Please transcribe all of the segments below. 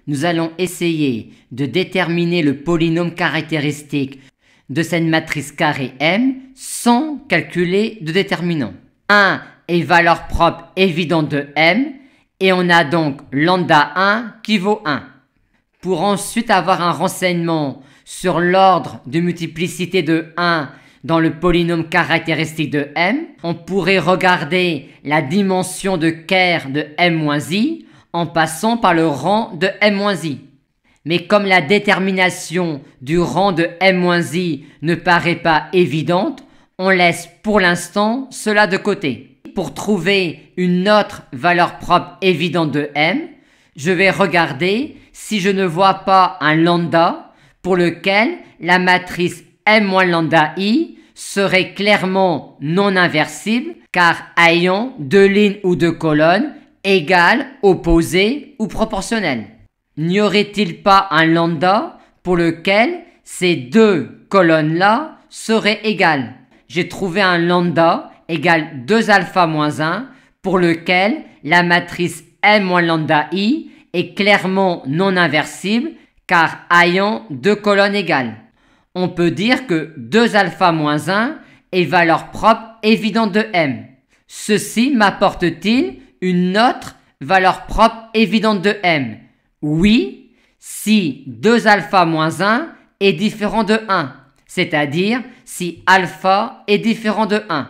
nous allons essayer de déterminer le polynôme caractéristique de cette matrice carrée M sans calculer de déterminant. 1 est valeur propre évidente de M et on a donc lambda 1 qui vaut 1. Pour ensuite avoir un renseignement sur l'ordre de multiplicité de 1 dans le polynôme caractéristique de M, on pourrait regarder la dimension de Ker de M-I en passant par le rang de M-I. Mais comme la détermination du rang de M-I ne paraît pas évidente, on laisse pour l'instant cela de côté. Pour trouver une autre valeur propre évidente de M, je vais regarder si je ne vois pas un lambda pour lequel la matrice M-lambda I serait clairement non inversible car ayant deux lignes ou deux colonnes égales, opposées ou proportionnelles. N'y aurait-il pas un lambda pour lequel ces deux colonnes-là seraient égales? J'ai trouvé un lambda égale 2 alpha moins 1 pour lequel la matrice M moins lambda I est clairement non inversible car ayant deux colonnes égales. On peut dire que 2 alpha moins 1 est valeur propre évidente de M. Ceci m'apporte-t-il une autre valeur propre évidente de M? Oui, si 2 alpha moins 1 est différent de 1, c'est-à-dire si alpha est différent de 1.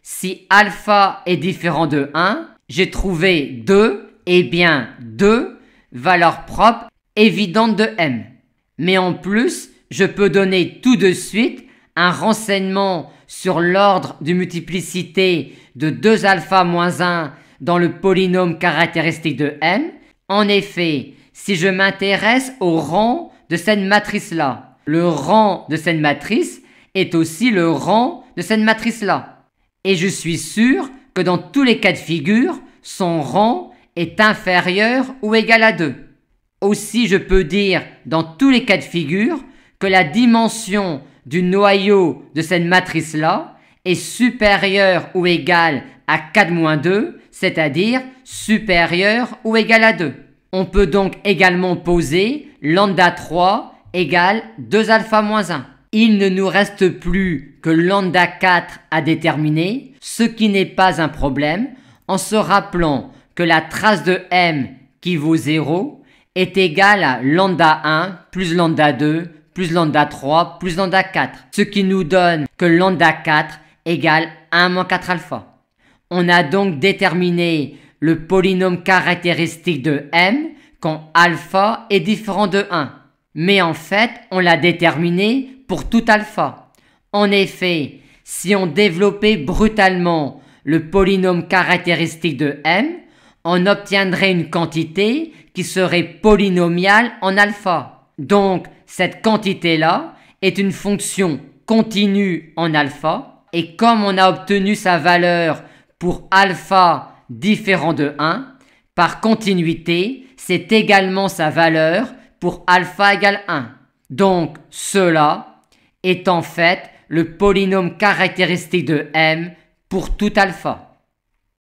Si alpha est différent de 1, j'ai trouvé 2, et bien 2 valeurs propres évidentes de M. Mais en plus, je peux donner tout de suite un renseignement sur l'ordre de multiplicité de 2 alpha moins 1 dans le polynôme caractéristique de M. En effet, si je m'intéresse au rang de cette matrice-là, le rang de cette matrice est aussi le rang de cette matrice-là. Et je suis sûr que dans tous les cas de figure, son rang est inférieur ou égal à 2. Aussi, je peux dire dans tous les cas de figure que la dimension du noyau de cette matrice-là est supérieure ou égale à 4-2, c'est-à-dire supérieure ou égal à 2. On peut donc également poser lambda 3 égale 2 alpha moins 1. Il ne nous reste plus que lambda 4 à déterminer, ce qui n'est pas un problème, en se rappelant que la trace de M qui vaut 0 est égale à lambda 1 plus lambda 2 plus lambda 3 plus lambda 4, ce qui nous donne que lambda 4 égale 1 moins 4 alpha. On a donc déterminé le polynôme caractéristique de M quand alpha est différent de 1. Mais en fait, on l'a déterminé pour tout alpha. En effet, si on développait brutalement le polynôme caractéristique de M, on obtiendrait une quantité qui serait polynomiale en alpha. Donc, cette quantité-là est une fonction continue en alpha, et comme on a obtenu sa valeur pour alpha différent de 1, par continuité, c'est également sa valeur pour alpha égale 1. Donc, cela est en fait le polynôme caractéristique de M pour tout alpha.